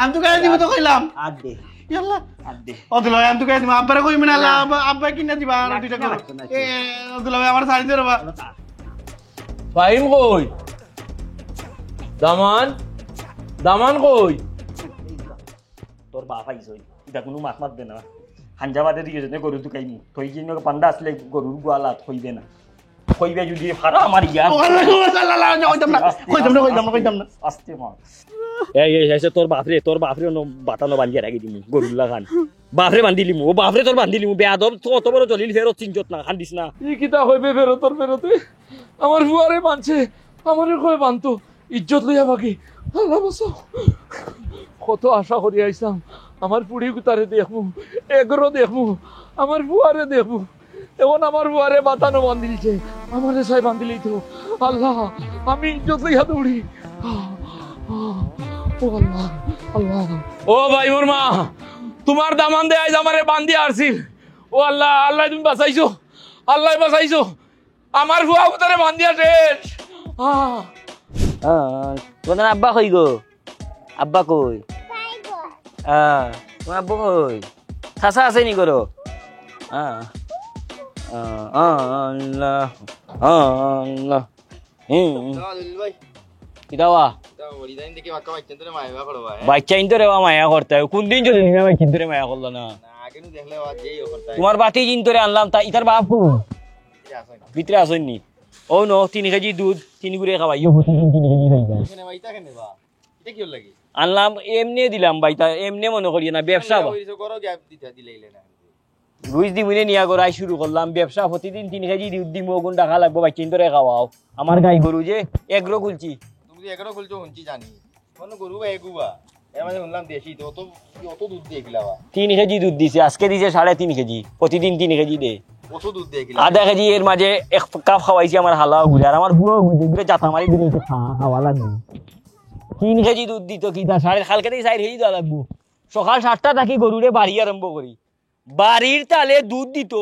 আমি তো কাই দিমু তো কইলাম আদ দে ইয়াল্লা অদুল ভাই আমি তো কইছি আব্বারে কইমি না আব্বা কিনা দিবা আর দুইটা গরু এ অদুল ভাই আমার সারি দেবা ফাহিম কই দামান দামান কই তোর বাপ আইসই এটা কোনো মাত মাত দে না হাঞ্জাবাদে দিয়ে যদি গরু দুকাইমু থই কি পান্ডা আসলে গরুর গোয়ালাত হইবে না হইবে যদি ফারা আমার ইয়া আস্তে মার এই তোর বাপরে বাটানো বান্ধিয়া রাখি দিমু গরুল্লা খান বাপরে বান্ধিলিমু ও বাপরে তোর বান্ধিলিমু বেয়াদব তো অত বড় চলিল ফেরত চিনজত না খান্দিস না ই কিতা হইবে ফেরতর ফেরতে আমার ফুয়ারে বানছে আমারে কই বানতো ইজ্জত লইয়া বাকি আল্লাহ বাঁচাও কত আশা করি আইসাম আমার পুড়ি গুতারে দেখমু এগরো দেখমু আমার ফুয়ারে দেখমু এখন আমার ফুয়ারে বাতানো বান্ধিলছে আমারে সাই বান্ধিলেই তো আল্লাহ আমি ইজ্জত লইয়া দৌড়ি ও আল্লাহ আল্লাহ ও ভাই মোর মা তোমার দামান দে আইজ আমারে বান্ধি আসছিল ও আল্লাহ আল্লাহ তুমি বাঁচাইছো আল্লাহ বাঁচাইছো আমার ফুয়া গুতারে বান্ধিয়া শেষ তোমার আব্বা কই গো আব্বা কই তোমার আব্বা কই খাসা আছে নি করো আল্লাহ আল্লাহ কিতাবা বাচ্চা ইন্তরে মায়া করতে কোন দিন যদি চিন্তরে মায়া করলো না তোমার বাতি চিন্তরে আনলাম তা ইতার বাপ ভিতরে আসেননি ও ন 3 কেজি দুধ 3 গুড়ে খাওয়াই আনলাম এমনি দিলাম বাইতা এমনি মনে করি না ব্যবসা রুইজ দি মুনে নিয়া গড়াই শুরু করলাম ব্যবসা প্রতিদিন 3 কেজি দুধ দিমু গুণ টাকা লাগবো বাচ্চা ইন্তরে খাওয়াও আমার গাই গরু যে এগ্রো খুলছি তুমি এগারো খুলছো শুনছি জানি কোন গরু বা এগুবা এর মাঝে শুনলাম দেশি তো অত দুধ দিয়ে গিলাবা 3 কেজি দুধ দিছে আজকে দিছে 3.5 কেজি প্রতিদিন 3 কেজি দে অত দুধ দিয়ে গিলা আধা কেজি এর মাঝে এক কাপ খাওয়াইছি আমার হালাও গুড়ে আর আমার বুড়ো গুড়ে জাতা মারি দিলে খাওয়া লাগবে 3 কেজি দুধ দিত কি তা কালকে থেকে 4 কেজি দেওয়া লাগবো সকাল 7টা থাকি গরুরে বাড়ি আরম্ভ করি বাড়ির তালে দুধ দিত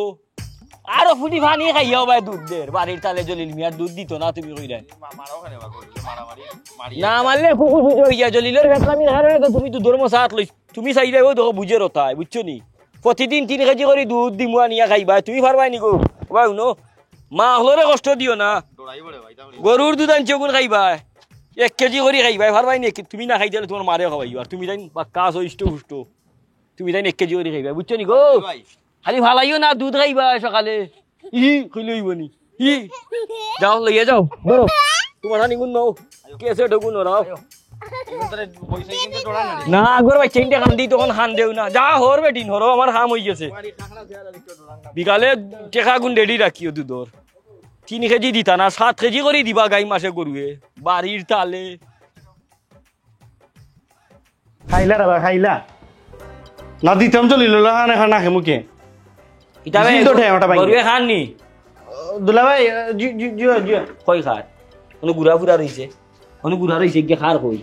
আরো ফুটি পানি খাইয়াও ভাই দুধ দের বাড়ির তালে জলিল মিয়ার দুধ দিত না তুমি কইরা না মারলে কুকুর বুঝে হইয়া জলিলের ফেতলামি হারে তো তুমি তো ধর্ম সাথ লই তুমি চাইলে ও দেখো বুঝে রতায় বুঝছো নি প্রতিদিন 3 কেজি করে দুধ দিমুয়া নিয়া খাইবা তুমি পারবাই নি গো ভাই উনো মা হলরে কষ্ট দিও না গরুর দুধ আনছো কোন খাইবা 1 কেজি করে খাইবা পারবাই নি তুমি না খাইতে তোমার মারে খাওয়াইবা আর তুমি জান বা কাজ হইষ্ট হুষ্ট তুমি জান 1 কেজি করে খাইবা বুঝছো নি গো খালি ভালাইও না দুধ খাইবা সকালে ই কইলইব নি ই যাও লইয়া যাও বড় তোমার হানি গুণ নাও কেসে ঢগুন রাও না আগর ভাই চেইনটা খান দি তখন খান দেও না যা হর বেটিন হরো আমার হাম হই গেছে বিকালে টেকা গুণ রেডি রাখিও দুধর 3 কেজি দিতা না 7 কেজি করে দিবা গাই মাসে গরুয়ে বাড়ির তালে খাইলা রে খাইলা না দিতাম চলিল না খানা খে মুকে কিতাবে গরুয়ে খান নি দুলা ভাই জি কই খার কোনো গুড়া ফুরা রইছে কোনো গুড়া রইছে কি খার কই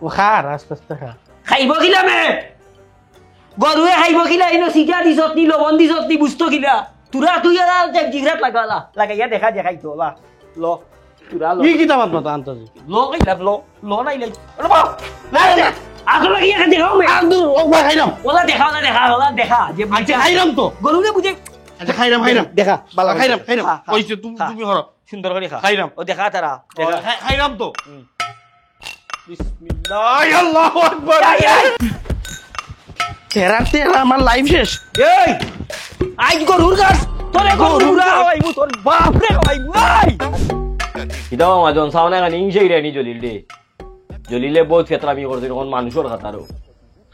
ও খার আস্তে আস্তে খা খাইব কিলা মে গরুয়ে খাইব কিলা ইনো সিগা দিছত নি লবণ দিছত নি বুঝতো কিলা তুরা তুই আর জিগরাত লাগালা লাগাইয়া দেখা দেখাইতো লা ল তুরা ল কি কিতাবাত মত আনতাছি ল কইলা ল নাই লাই বাবা নাই আগো লাগিয়া দেখাও মে আদু ও ভাই খাইরাম ওলা দেখা যে আচ্ছা খাইরাম তো গরুরে বুঝে আচ্ছা খাইরাম দেখা বালা খাইরাম কইছে তুমি হর সুন্দর করে খা খাইরাম ও দেখা তারা খাইরাম তো বিসমিল্লাহ আল্লাহু আকবার তেরা আমার লাইফ শেষ এই আজ গরুর গাছ তোরে গরুরা হইবু তোর বাপ রে হইবু এই কিদাও মাজন সাউনা গানি ইনশাই রেনি জলিলে বহুত ফেতরামি করতে কোন মানুষের খাতারও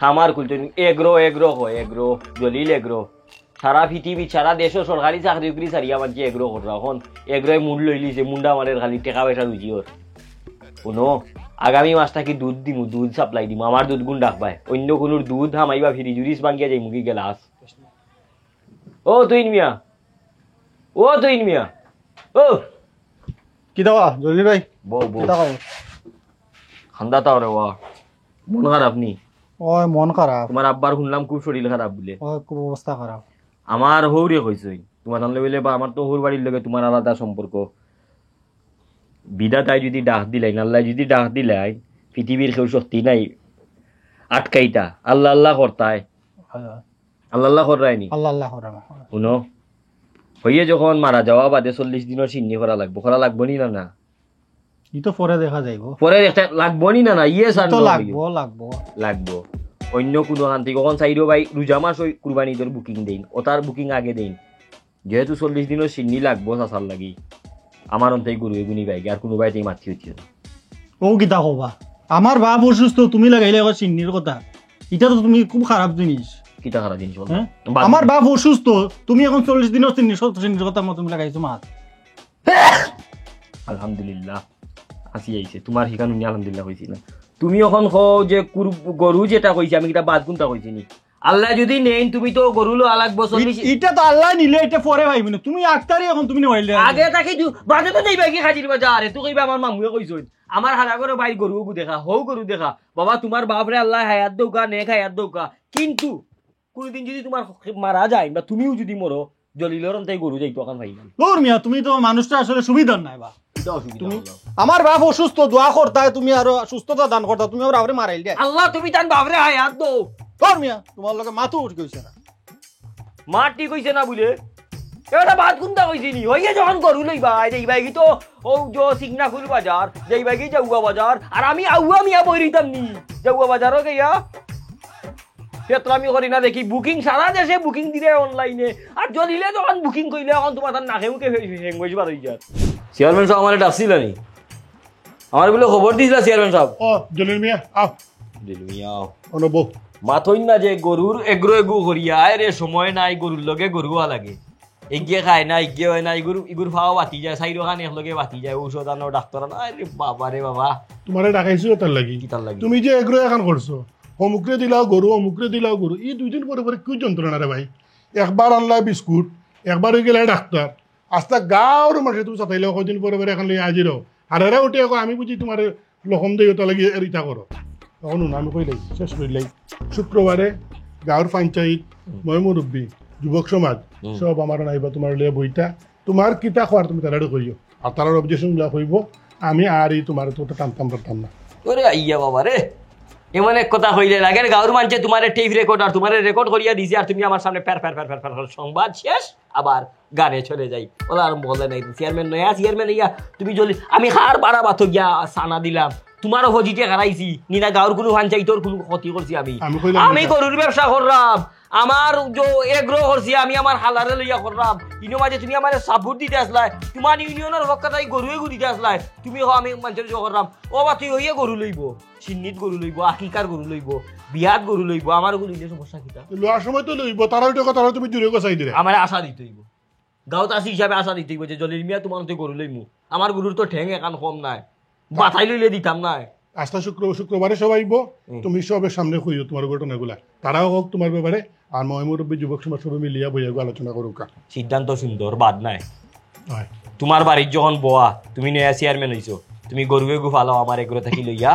খামার খুলতে এগ্রো হয় এগ্রো জলিল এগ্রো সারা পৃথিবী সারা দেশও সরকারি চাকরি উকরি সারিয়া মানছি এগ্রো করা এখন এগ্রোয় মুন্ড লইলিছে মুন্ডা মানের খালি টেকা পয়সা রুজিওর কোনো আগামী মাসটা কি দুধ দিমু দুধ সাপ্লাই দিমু আমার দুধ গুণ ডাকবাই অন্য কোনোর দুধ হামাইবা ফিরি জুরিস ভাঙ্গিয়া যাই মুখি গেলাস ও তুইন মিয়া ও কি দাওয়া জলি ভাই বউ খান্দা তাও রে ওয়া মন খারাপ নি ওই মন খারাপ তোমার আব্বার শুনলাম খুব শরীর খারাপ বলে ওই খুব অবস্থা খারাপ আমার হৌরে কইছই তোমার জানলে বলে বা আমার তো হৌর বাড়ির লগে তোমার আলাদা সম্পর্ক বিধাতাই যদি ডাক দিলাই আল্লাহ যদি ডাক দিলাই পৃথিবীর কেউ শক্তি নাই আটকাইতা আল্লাহ করতায় আল্লাহ আল্লাহ করায়নি আল্লাহ আল্লাহ করাম শুনো হইয়ে যখন মারা যাওয়া বাদে 40 দিনের চিন্নি করা লাগবো নি না ই তো পরে দেখা যাইব পরে একটা লাগবো নি না ইয়ে স্যার তো লাগবো অন্য কোনো শান্তি কখন চাইরো ভাই রোজা মাস ওই কুরবানি ঈদের বুকিং দেন ওটার বুকিং আগে দেন যেহেতু 40 দিনের চিন্নি লাগবো চাচার লাগি আমার অন্তাই গরু এগুনি বাইকে আর কোনো বাইতেই মাতি হচ্ছে ও কিতা কবা আমার বাপ অসুস্থ তুমি লাগাইলে এখন চিন্নির কথা এটা তো তুমি খুব খারাপ জিনিস কিতা খারাপ জিনিস বল হ্যাঁ? আমার বাপ অসুস্থ তুমি এখন 40 দিনের চিন্নির কথা তুমি লাগাইছো মাছ আলহামদুলিল্লাহ আসি আইছে তোমার শিকান আলহামদুলিল্লাহ হয়েছি না তুমি এখন কও যে গরু যেটা কইছি আমি কিটা বাদ কোনটা কইছি নি আল্লাহ যদি নেন তুমি তো গরু লো আলাগ বছর এটা তো আল্লাহ নিলে এটা পরে ভাইবি না তুমি আক্তারি এখন তুমি নইলে আগে তাকে বাজে তো যাইবা কি খাজির বাজারে তুই কইবা আমার মামুয়ে কইছই আমার হালা করে ভাই গরু দেখা হও গরু দেখা বাবা তোমার বাপরে আল্লাহ হায়াত দৌকা নেক হায়াত দৌকা কিন্তু কোনদিন যদি তোমার মারা যায় বা তুমিও যদি মরো জলিলর তাই গরু যাইতো এখন ভাই তোর মিয়া তুমি তো মানুষটা আসলে সুবিধার নাই বা তুমি আমার বাপ অসুস্থ দোয়া করতা তুমি আরো সুস্থতা দান করতা তুমি আমার বাপরে মারাইল দিয়া আল্লাহ তুমি তার বাপরে হায়াত দাও তোর মিয়া তোমার লগে মাথা উঠ কইছে না মাটি কইছে না বুঝে এটা বাদ কোনটা কইছি নি হইয়া যখন গরু লইবা যাইবা কি তো ও যে সিগনাকুল বাজার যাইবা কি জাউগা বাজার আর আমি আউয়া মিয়া বইরিতাম নি জাউগা বাজারও গিয়া আমি করি না দেখি বুকিং সারা দেশে বুকিং দিলে অনলাইনে আর জলিলে যখন বুকিং কইলে এখন তোমার তার নাকে মুখে হেং বসে বার হয়ে যায় চেয়ারম্যান সাহেব আমার ডাকছিল নি আমার বলে খবর দিয়েছিল চেয়ারম্যান সাহেব ও জলিল মিয়া আও জলিল মিয়া আও অনবো মাথইন না যে গরুর এগ্রো করিয়া রে সময় নাই গরুর লগে গরুয়া লাগে এগিয়ে খায় না এগিয়ে হয় না ইগুর খাওয়া বাতি যায় সাইড খান একলগে বাতি যায় ঔষধ আনো ডাক্তার আনো আরে বাবা রে বাবা তোমারে ডাকাইছো তার লাগি কি তার লাগি তুমি যে এগ্রো এখন করছো অমুকরে দিলাও গরু এই 2 দিন পরে পরে কি যন্ত্রণা রে ভাই একবার আনলা বিস্কুট একবার হয়ে গেলে ডাক্তার আস্তা গাঁর মাসে তুমি চাতাইলে কদিন পরে পরে এখন আজিরও আর এরা উঠে আমি বুঝি তোমার লখম দিয়ে ওটা লাগি এরিতা করো তখন আমি কইলাই শেষ করিলাই শুক্রবারে গাঁর পঞ্চায়েত মই মুরব্বী যুবক সমাজ সব আমার নাইবা তোমার লিয়ে বইটা তোমার কিতা খোয়ার তুমি তারা করিও আর তার অবজেকশন গুলা কইব আমি আর এই তোমার তো টানতাম পারতাম না ওরে আইয়া বাবা রে এমন এক কথা হইলে লাগে গাঁর মানুষে তোমার টেপ রেকর্ড আর তোমার রেকর্ড করিয়া দিছি আর তুমি আমার সামনে ফের সংবাদ শেষ আবার গানে চলে যাই ওলা আর বলে নাই চেয়ারম্যান নয়া চেয়ারম্যান ইয়া তুমি জলি আমি হার বাড়া বাত গিয়া সানা দিলাম তোমারও হজিতে হারাইছি নিনা গাঁর কোনো পঞ্চায়েত তোর কোনো ক্ষতি করছি আমি গরুর ব্যবসা করলাম আমার যে এগ্রো করছি আমি আমার হালারে লইয়া করলাম ইনো মাঝে তুমি আমার সাপোর্ট দিতে আসলাই তোমার ইউনিয়নের পক্ষ তাই গরুয়ে দিতে আসলাই তুমি আমি মানুষের যে করলাম ও বা তুই হইয়া গরু লইব চিন্নিত গরু লইব আকিকার গরু লইব বিয়াত গরু লইব আমার গরু লইলে সমস্যা কিতা লোয়ার সময় তো লইব তারা ওইটা কথা তুমি জুড়ে গছাই দিলে আমার আশা দিতে হইব গাঁত আসি হিসাবে আশা দিতে হইব যে জলিল মিয়া তোমার তো গরু লইমু আমার গরুর তো ঠেং একান কম নাই বাথাই লইলে দিতাম নাই আস্থা শুক্রবারে সব আইব তুমি সবের সামনে কইও তোমার ঘটনাগুলা তারাও হোক তোমার ব্যাপারে আর মই মুরব্বী যুবক সমাজ সবে মিলিয়া বইয়া আলোচনা করুক সিদ্ধান্ত সুন্দর বাদ নাই তোমার বাড়ির যখন বোয়া তুমি নয়া চেয়ারম্যান হইছো তুমি গরুয়ে গু ফালাও আমার এগুলো থাকি লইয়া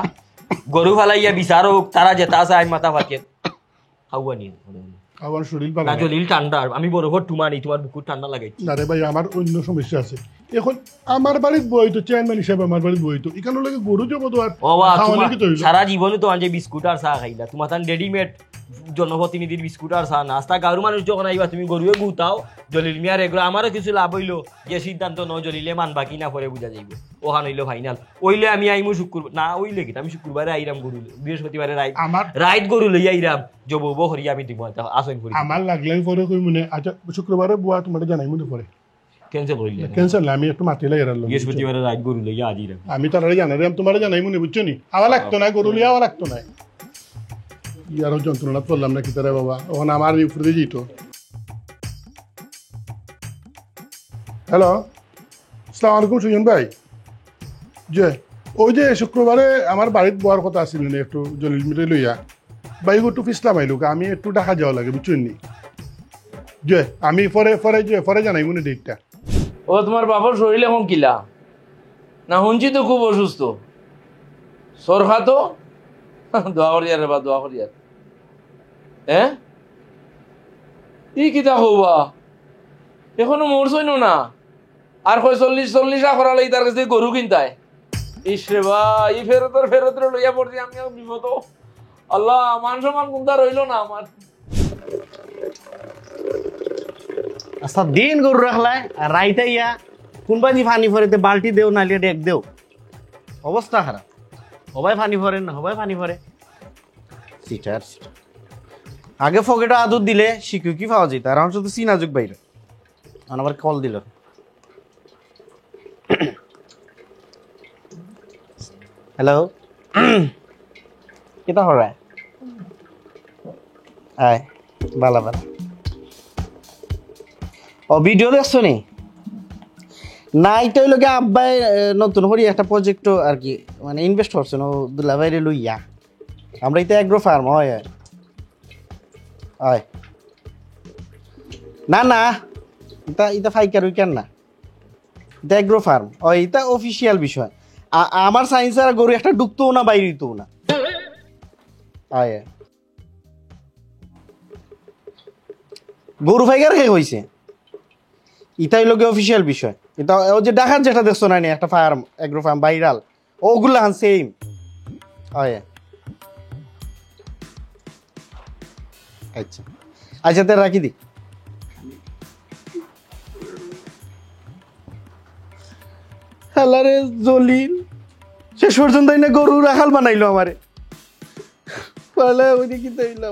গরু ফালাইয়া বিচারো তারা যেটা আছে আমি মাথা ফাঁকিয়ে খাওয়া নিয়ে আমার শরীর ভালো না জলিল ঠান্ডা আমি বরফর টুমানি তোমার বুকুর ঠান্ডা লাগাইছি না রে ভাই আমার অন্য সমস্যা আছে এখন আমার বাড়িত বইতো চেয়ারম্যান হিসাবে আমার বাড়িত বইতো এখানে লাগে গরু যাবো তো আর সারা জীবনে তো যে বিস্কুট আর চা খাইলা তোমার তান রেডিমেড জনপ্রতিনিধির বিস্কুট আর চা নাস্তা গাঁর মানুষ যখন আইবা তুমি গরুয়ে গুতাও জলিল মিয়ার এগুলো আমারও কিছু লাভ হইলো যে সিদ্ধান্ত ন জলিলে মানবা কি না পরে বুঝা যাইব ওখান হইলো ফাইনাল ওইলে আমি আইমু শুক্রবার না ওইলে কি আমি শুক্রবারে আইরাম গরু বৃহস্পতিবারে রাইত গরু লই আইরাম জব হরি আমি দিব আসন করি আমার লাগলে পরে কই মনে আচ্ছা শুক্রবারে বুয়া তোমার জানাই মনে পরে ক্যান্সেল হইলে ক্যান্সেল না আমি একটু মাতিলে এরালো বৃহস্পতিবারে রাইত গরু লই আইরাম আমি তারারে জানাই তোমার জানাই মনে বুঝছো নি আবার লাগতো না গরু লিয়া আবার লাগতো না ইয়ারও যন্ত্রণা পড়লাম না কি তারা বাবা ওখানে আমার উপরে যেত হ্যালো আসসালামু আলাইকুম সুজন ভাই যে ওই যে শুক্রবারে আমার বাড়িতে বয়ার কথা আসছিল না একটু জলিল মিলে লইয়া বাইক একটু ফিসলাম আইলুক আমি একটু ঢাকা যাওয়া লাগে বুঝছেন নি যে আমি পরে জানাই মনে ডেটটা ও তোমার বাবার শরীর এখন কিলা না শুনছি তো খুব অসুস্থ সরখা তো দোয়া করিয়ার বা দোয়া করিয়ার হ্যাঁ ই কিতা হবা এখনো মরছই না আর কয় 40 করা লাগি তার কাছে গরু কিনতায় ইস রে ভাই এই ফেরতের লইয়া পড়ছি আমি বিপদ আল্লাহ মান সম্মান কোনটা রইল না আমার আচ্ছা দিন গরু রাখলাই আর রাইতে ইয়া কোনবা জি পানি ভরে বালতি দেও নাইলে ডেক দেও অবস্থা খারাপ হবাই পানি ভরে না হবাই পানি ভরে সিটার আগে ফকেটা আদর দিলে শিখু কি পাওয়া যেত আর আমার শুধু চিনা যুগ বাইরে আবার কল দিল হ্যালো কেটা হরা আয় বালা বালা ও ভিডিও দেখছো নি না এটা হইল আব্বাই নতুন হরি একটা প্রজেক্ট আর কি মানে ইনভেস্ট করছেন ও দুলাভাইরে লইয়া আমরা এটা এগ্রো ফার্ম হয় হয় না না এটা এটা ফাইকার উইকার না এটা এগ্রো ফার্ম ও এটা অফিসিয়াল বিষয় আমার সায়েন্স আর গরু একটা ঢুকতেও না বাইরে হইতেও না হয় গরু ফাইকার কে হয়েছে ইতাই লোকে অফিসিয়াল বিষয় এটা ও যে ঢাকার যেটা দেখছো না একটা ফার্ম এগ্রো ফার্ম ভাইরাল ওগুলো হান সেম হয় আচ্ছা আচ্ছা তে রাখি দি হালারে জলিল শেষ পর্যন্ত না গরু রাখাল বানাইলো আমারে বলে ওই কি তৈল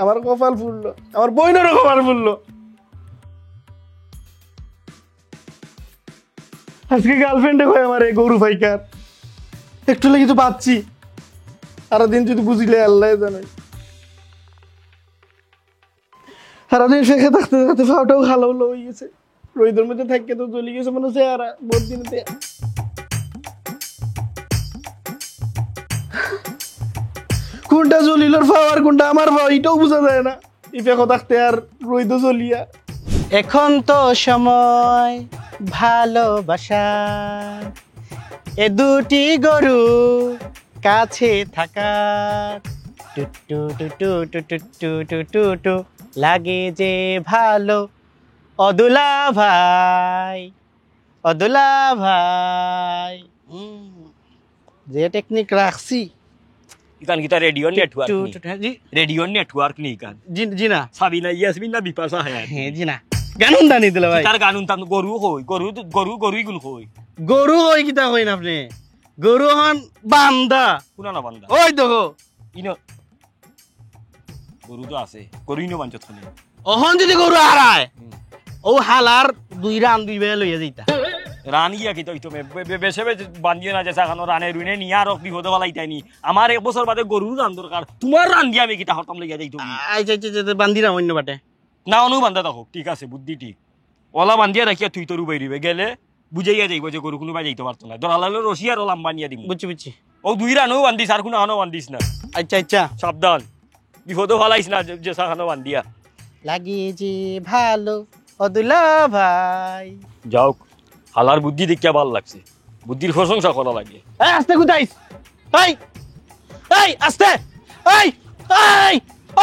আমার কপাল ফুললো আমার বইনেরও কপাল ফুললো আজকে গার্লফ্রেন্ডে হয় আমার গরু ফাইকার একটু লেগে তো পাচ্ছি সারাদিন যদি বুঝিলে আল্লাহ জানে সারাদিন শেখে থাকতে থাকতে ফাওটাও খালো হয়ে গেছে রোহিতের মধ্যে থাকতে তো চলে গেছে মনে হচ্ছে আর বহুত দিনতে কোনটা জলিলর ফাও আর কোনটা আমার ফাও এটাও বোঝা যায় না ইফেকো থাকতে আর রোহিত জলিয়া এখন তো সময় ভালোবাসা এ দুটি গরু কাছে থাকার টুটু টুটু টুটু টুটু টুটু লাগে যে ভালো অদুলা ভাই যে টেকনিক রাখছি ইকান গিটা রেডিও নেটওয়ার্ক নি ইকান জি না সাবিনা ইয়াসমিন না বিপাশা হায়াত হ্যাঁ জি না গানুন দানি দিল ভাই তার গানুন তান গরু হই গরুই গুল হই গরু হই কিতা হই না আপনি গরু হন বান্দা কোনা না বান্দা ওই দেখো ইনো গরু তো আছে গরুই নো বাঞ্চত খালি ওহন যদি গরু হারায় ও হালার দুই রান দুই বেলা লইয়া যাইতা রান গিয়া কি তো বেশে বান্ধিয়ে না যেসা খানো রানে রুইনে নিয়ে আর বিপদ বালাইতাইনি আমার এক বছর বাদে গরুর রান দরকার তোমার রান দিয়ে আমি কিটা হরতাম লইয়া যাই তুমি আচ্ছা বান্দিরাম অন্য বাটে না অনু বান্ধা দেখো ঠিক আছে বুদ্ধি ঠিক ওলা বান্ধিয়া রাখিয়া তুই তোর বাইরিবে গেলে বুঝাইয়া যাইব যে গরু কোনো যাইতে পারতো না দরালালে রশি আর ওলাম বানিয়ে দিব বুঝছি ও দুই রানও বান্ধিস আর কোনো আনো বান্ধিস না আচ্ছা সাবধান বিপদও ফালাইস না যেসা খানো বান্ধিয়া লাগিয়ে যে ভালো অদুলা ভাই যাও হালার বুদ্ধি দেখিয়া ভাল লাগছে বুদ্ধির প্রশংসা করা লাগে আস্তে কোথাইস এই আস্তে এই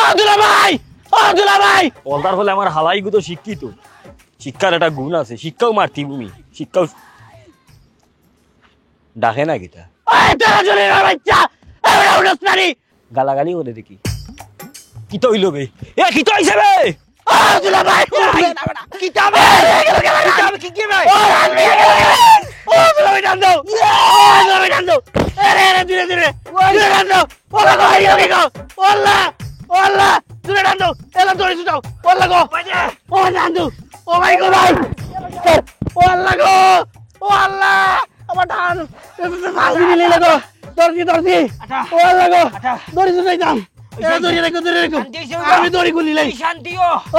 অদুলা ভাই অলতার ফলে আমার হালাই গুতো শিক্ষিত শিক্ষার একটা গুণ আছে শিক্ষাও মাতৃভূমি শিক্ষাও ডাকে না গীতা গালাগালি করে দেখি কি তো হইল বে এ কি তো হইছে বে আমি দড়ি গুলি লাই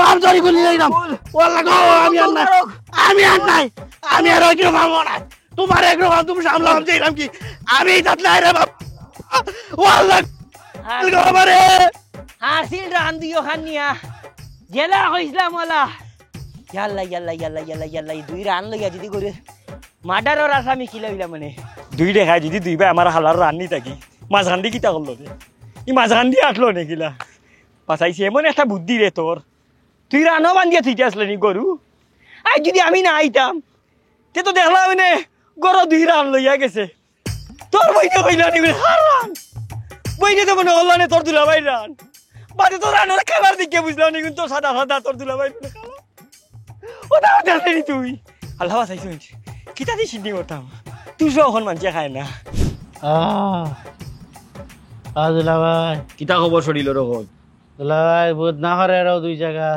আমি দড়ি গুলি লাইলাম ওয়াল্লাহ গো আমি আর নাই আমি আর ওইকে মারবো না তোমার একরকম তুমি সামলাম যাইলাম কি আমি তাত নাই রে বাপ ওয়াল্লাহ গো আমারে হাসিল রান দিও খানিয়া জেলা হইছিলাম ওলা ইয়াল্লা দুই রান লইয়া যদি করে মার্ডারের আসামি কি লইলাম মানে দুই দেখা যদি দুই ভাই আমার হালার রান্নি থাকি মাঝখান দিয়ে কিতা করলো রে ই মাঝখান দিয়ে আটলো নেকিলা পাশাইছি এমন একটা বুদ্ধি রে তোর তুই রানও বান্ধিয়া থিতে আসলে নি গরু আর যদি আমি না আইতাম তে তো দেখলাম নে গরু দুই রান লইয়া গেছে তোর বইতে কইল নি হার রান বইতে তো মনে হলো না তোর দুলাভাই রান বাদে তোর রানোর খাবার দিকে বুঝলাম নি কিন্তু সাদা তোর দুলাভাই ওটা জানি তুই আল্লাহ চাইছো কিতা দিয়ে সিদ্ধি করতাম তুই এখন মানুষে খায় না দুলাভাই কিতা খবর শরীর রকম দুলাভাই বোধ না করে আরো 2 জায়গা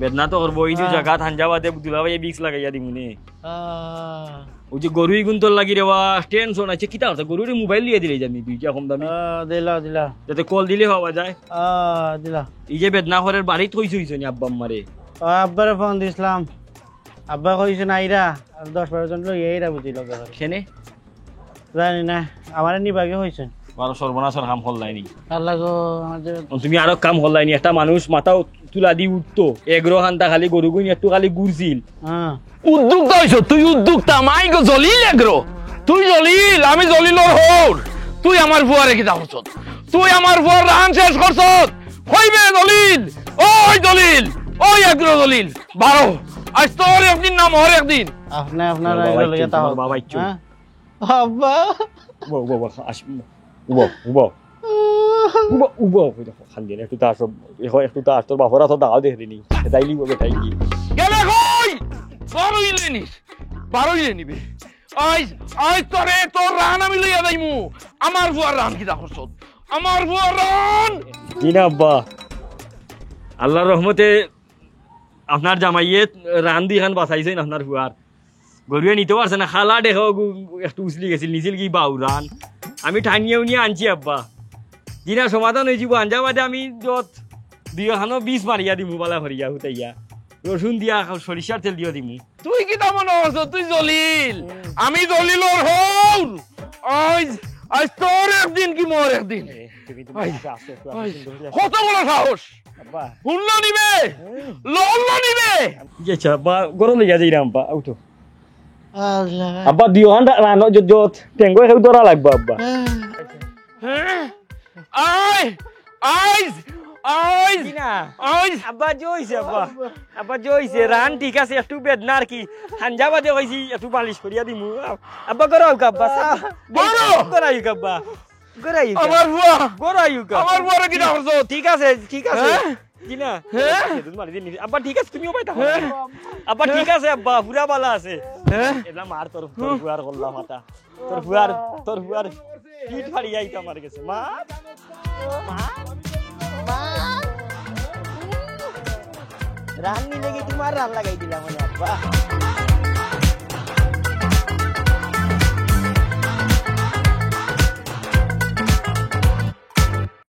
বেদনা তো করবো এই যে জায়গা থাঞ্জাবাদে দুলাভাই বিক্স লাগাইয়া দিমুনে ওই যে গরুই গুন্তর লাগি রে বা টেনশন আছে কিতা হচ্ছে গরুরে মোবাইল দিয়ে দিলে যাবি দুইটা কম দামি দিলা যাতে কল দিলে পাওয়া যায় দিলা এই যে বেদনা ঘরের বাড়ি থইছ হইছ নি আব্বা আম্মারে আব্বারে ফোন দিছিলাম আব্বা কইছে না আইরা আর 10-12 জন লই আইরা বুঝি লগে কেনে জানি না আমারে নিবাগে হইছে আর সর্বনাশর কাম হল্লাইনি আল্লাহ গো আমাদের তুমি আরো কাম হল্লাইনি একটা মানুষ মাথা তুলা দি উঠতো এগ্রো হান্তা খালি গরু গুনি একটু খালি ঘুরছিল উদ্যোক্তা হইছ তুই উদ্যোক্তা মাই গো জলিল এগ্রো তুই জলিল আমি জলিলর হর তুই আমার ফুয়ারে কি দাওছ তুই আমার ফুয়ার রান শেষ করছ কইবে জলিল ওই জলিল ওই এগ্রো জলিল বারো আজ তোর একদিন না মোর একদিন আপনি আপনার লইয়া তাও বাবা ইচ্ছু আব্বা বাবা আস উবো উবো উবো উবো খান্দি না একটু তা সব একটু তা তোর বাপরা তো দাও দেখে দিনি তাইলি বলে তাই কি গেলে কই বারোই লেনিস বারোই লেনিবে আজ আজ তোরে তোর রান আমি লইয়া যাইমু আমার ফুয়ার রান কি দেখছ আমার ফুয়ার রান কি না আব্বা আল্লাহর রহমতে আপনার জামাইয়ে রান দিয়ে খান বাঁচাইছেন আপনার ফুয়ার গরুয়ে নিতে পারছে না খালা দেখো একটু উছলি গেছিল নিছিল কি বাউ রান আমি ঠানিয়েও নিয়ে আনছি আব্বা দিনা সমাধান হয়ে যাব আঞ্জা বাদে আমি যত দুইখানো 20 মারিয়া দিমু বালা ভরিয়া হুতাইয়া রসুন দিয়া সরিষার তেল দিয়া দিমু তুই কি তেমন হস তুই জলিল আমি জলিলর হর আজ আজ তোর একদিন কি মোর একদিন কত বড় সাহস হুল্লো নিবে লল্লো নিবে আচ্ছা আব্বা গরম লেগে যাই না আব্বা উঠো আব্বা দিওহান রানো যত টেঙ্গো খেল ধরা লাগবে আব্বা আই আইজ আইজ না আইজ আব্বা জইছে আব্বা জইছে রান ঠিক আছে একটু বেদনা আর কি হানজাবাদে কইছি একটু বালিশ করিয়া দিমু আব্বা গরাও আব্বা বড় গরাইউ আব্বা গরাইউ আমার বুয়া গরাইউ আমার বুয়ারে কি করছো ঠিক আছে কিনা দুধ মারি দিনি আব্বা ঠিক আছে তুমিও পাইতা আব্বা ঠিক আছে আব্বা পুরা বালা আছে এটা মার তোর ফুয়ার গল্লা মাথা তোর ফুয়ার পিঠ ফাড়ি আইতা আমার গেছে মা রান নিলে কি তোমার রান লাগাই দিলাম আব্বা